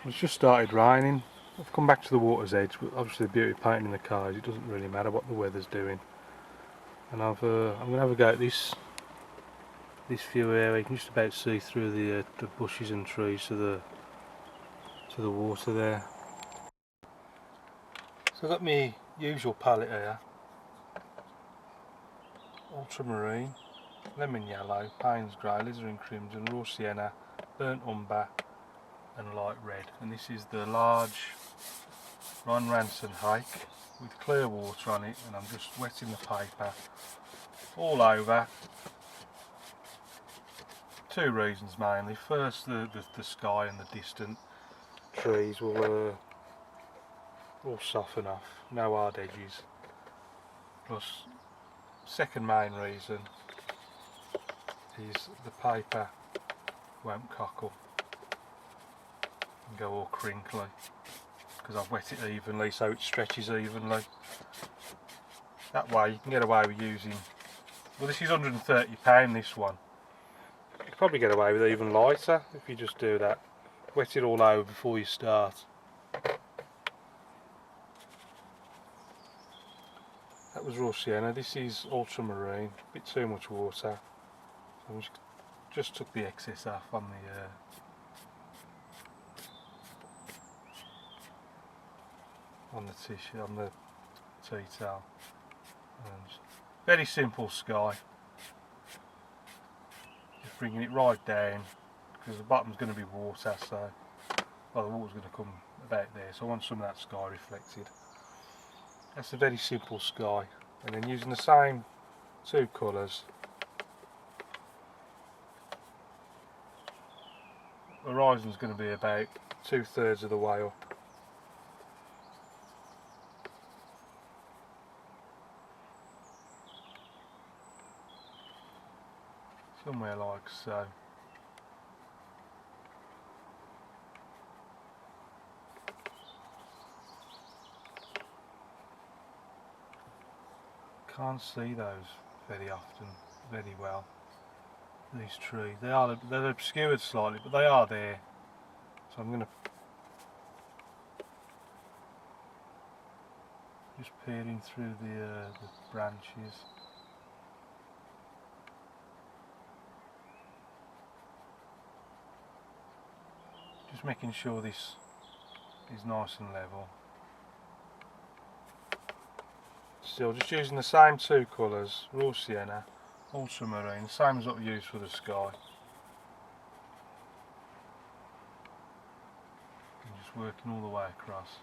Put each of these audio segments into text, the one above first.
It's just started raining. I've come back to the water's edge, but obviously the beauty of painting the cars, it doesn't really matter what the weather's doing. And I'm going to have a go at this view here. You can just about see through the bushes and trees to the water there. So I've got my usual palette here: ultramarine, lemon yellow, Payne's grey, alizarin crimson, raw sienna, burnt umber, and light red. And this is the large Ron Ranson hake with clear water on it, and I'm just wetting the paper all over. Two reasons mainly. First, the sky and the distant trees will soften off, no hard edges. Plus, second main reason is the paper won't cockle and go all crinkly, because I've wet it evenly so it stretches evenly. That way you can get away with using, well, this is £130, this one. You could probably get away with even lighter if you just do that. Wet it all over before you start. That was raw sienna. This is ultramarine, a bit too much water. So I just took the excess off on the tissue, on the tea towel. And very simple sky. Just bringing it right down, because the bottom's going to be water, so well, the water's going to come about there, so I want some of that sky reflected. That's a very simple sky, and then using the same two colours, the horizon's going to be about 2/3 of the way up. Somewhere like so. Can't see those very often, very well. These trees, they're obscured slightly, but they are there. So I'm going to just peering through the branches. Just making sure this is nice and level. Still just using the same two colours, raw sienna, ultramarine, same as what we used for the sky. And just working all the way across.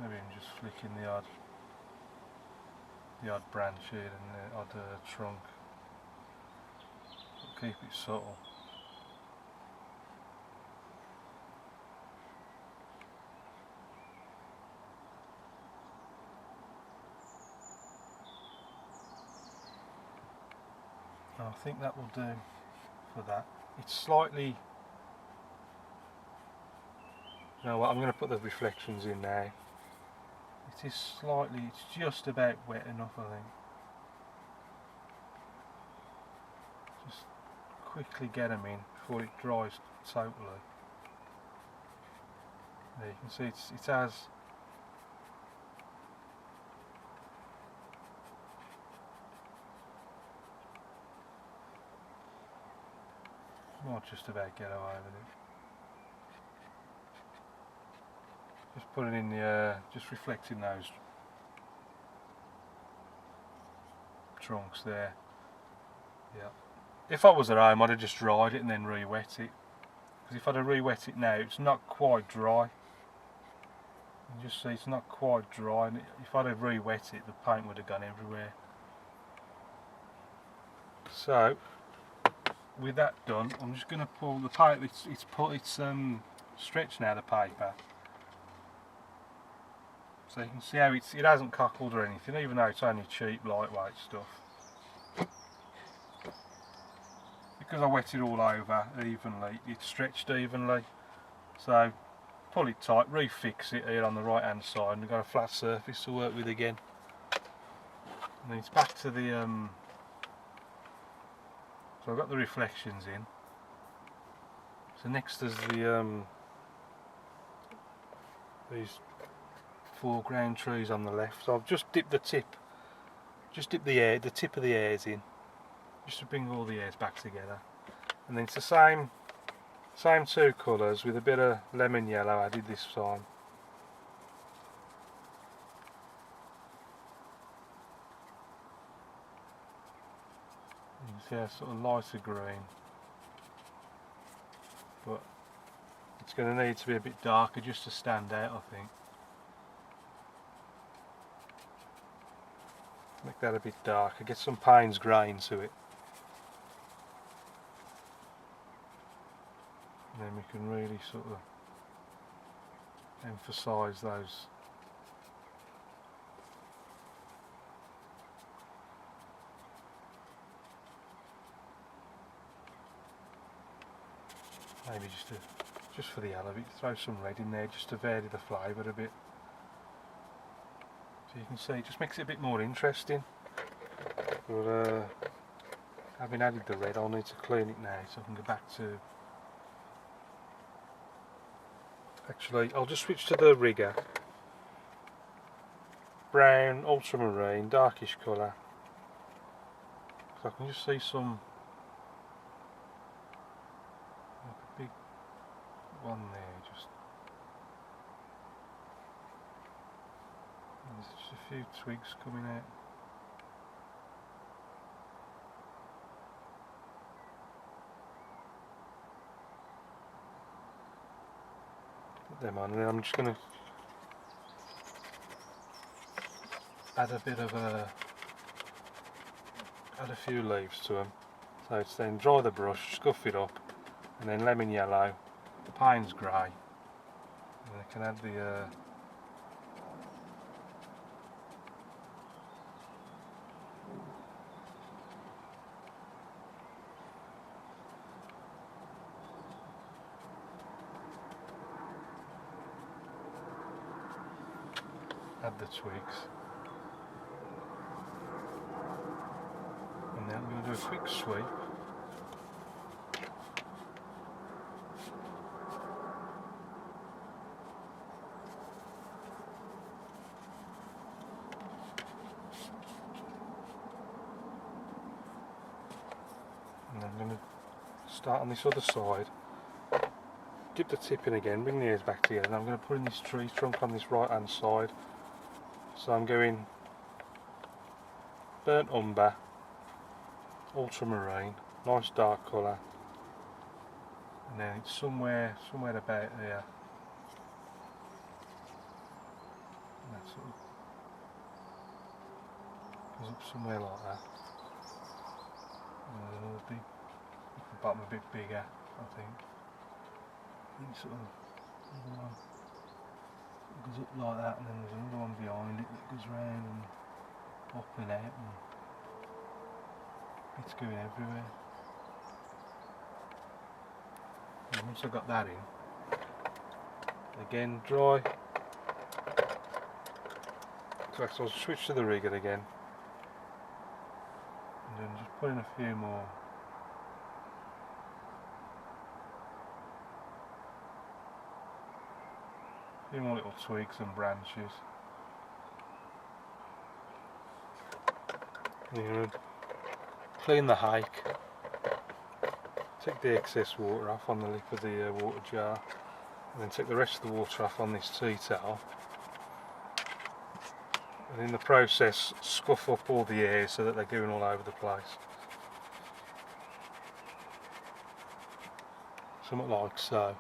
Maybe I'm just flicking the odd branch here and the odd trunk. But keep it subtle. I think that will do for that. It's slightly, you know what, I'm going to put the reflections in now. It is slightly, it's just about wet enough, I think. Just quickly get them in before it dries totally. There you can see it has might just about get away with it. Just putting in the, just reflecting those trunks there. Yeah. If I was at home, I'd have just dried it and then re-wet it. Because if I'd have re-wet it now, it's not quite dry. You just see it's not quite dry. And if I'd have re-wet it, the paint would have gone everywhere. So, with that done, I'm just going to pull the paper. It's stretched now, the paper. So you can see how it hasn't cockled or anything, even though it's only cheap, lightweight stuff. Because I wet it all over evenly, it's stretched evenly. So pull it tight, refix it here on the right hand side, and we've got a flat surface to work with again. And then it's back to the So I've got the reflections in. So next is the these foreground trees on the left. So I've just dipped the tip, the tip of the hairs in, just to bring all the hairs back together. And then it's the same two colours with a bit of lemon yellow added this time. You can see a sort of lighter green, but it's going to need to be a bit darker just to stand out, I think. Make that a bit darker, get some Payne's grey into it. And then we can really sort of emphasise those. Maybe just for the hell of it, throw some red in there just to vary the flavour a bit. So you can see it just makes it a bit more interesting. But having added the red, I'll need to clean it now so I can go back to. Actually, I'll just switch to the rigger. Brown, ultramarine, darkish colour. So I can just see some, like a big one there. There's just a few twigs coming out. Put them on, and then I'm just going to add a bit of add a few leaves to them. So it's then dry the brush, scuff it up, and then lemon yellow, the Payne's grey, and I can add the twigs, and then I'm going to do a quick sweep. And I'm going to start on this other side, dip the tip in again, bring the ears back together, and I'm going to put in this tree trunk on this right hand side. So I'm going burnt umber, ultramarine, nice dark colour, and then it's somewhere about there. And that sort of goes up somewhere like that. And there's another big, the bottom a bit bigger, I think. And sort of one goes up like that, and then there's another one behind it that goes round and up and out, and it's going everywhere. And once I've got that in, again dry, so I'll switch to the rigger again, and then just put in a few more. A few more little twigs and branches. And you're going to clean the hake, take the excess water off on the lip of the water jar, and then take the rest of the water off on this tea towel. And in the process, scuff up all the hairs so that they're going all over the place. Something like so.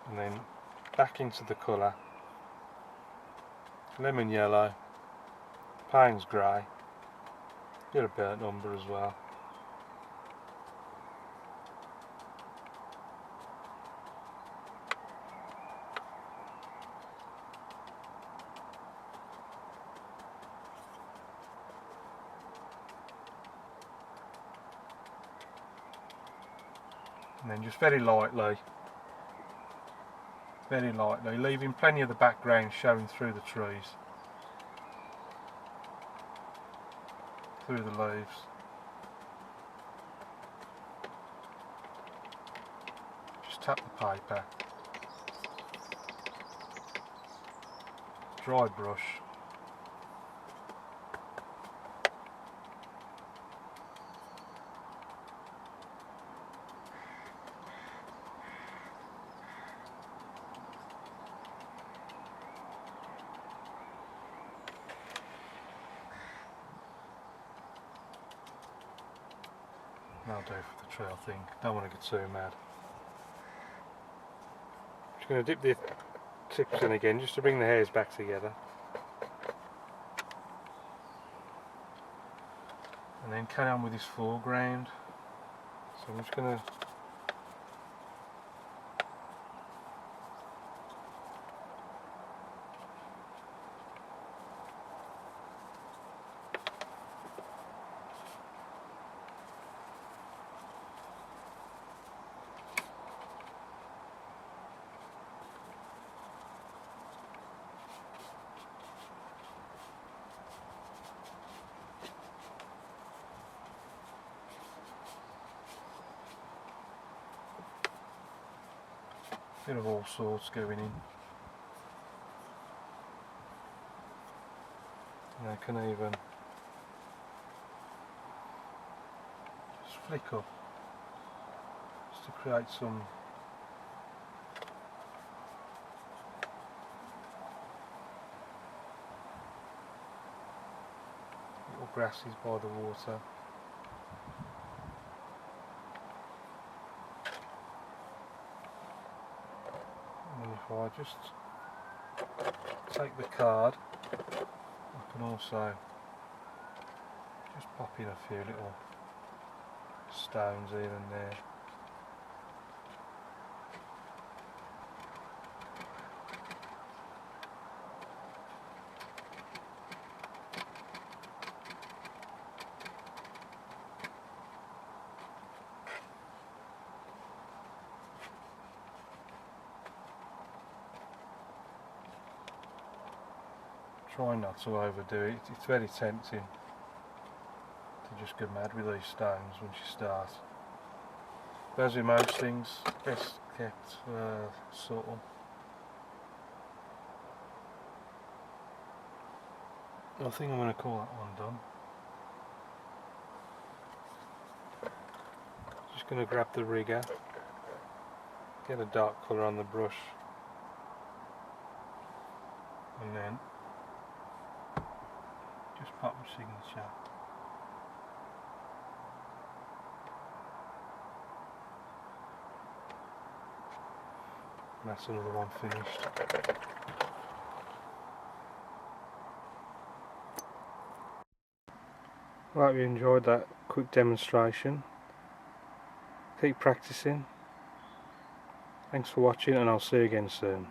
And then back into the colour, lemon yellow, Payne's grey, bit of burnt umber as well. And then just very lightly, leaving plenty of the background showing through the trees, through the leaves. tap the paper, dry brush, that'll do for the tree I think, don't want to get too mad. Just going to dip the tips in again just to bring the hairs back together. And then carry on with this foreground. So I'm just going to bit of all sorts going in. And I can even just flick up just to create some little grasses by the water. And if I just take the card, I can also just pop in a few little stones here and there. Try not to overdo it, it's very tempting to just go mad with these stones once you start. But as with most things, best kept subtle. I think I'm going to call that one done. Just going to grab the rigger, get a dark colour on the brush, and then just pop the signature. And that's another one finished. I hope you enjoyed that quick demonstration. Keep practicing. Thanks for watching and I'll see you again soon.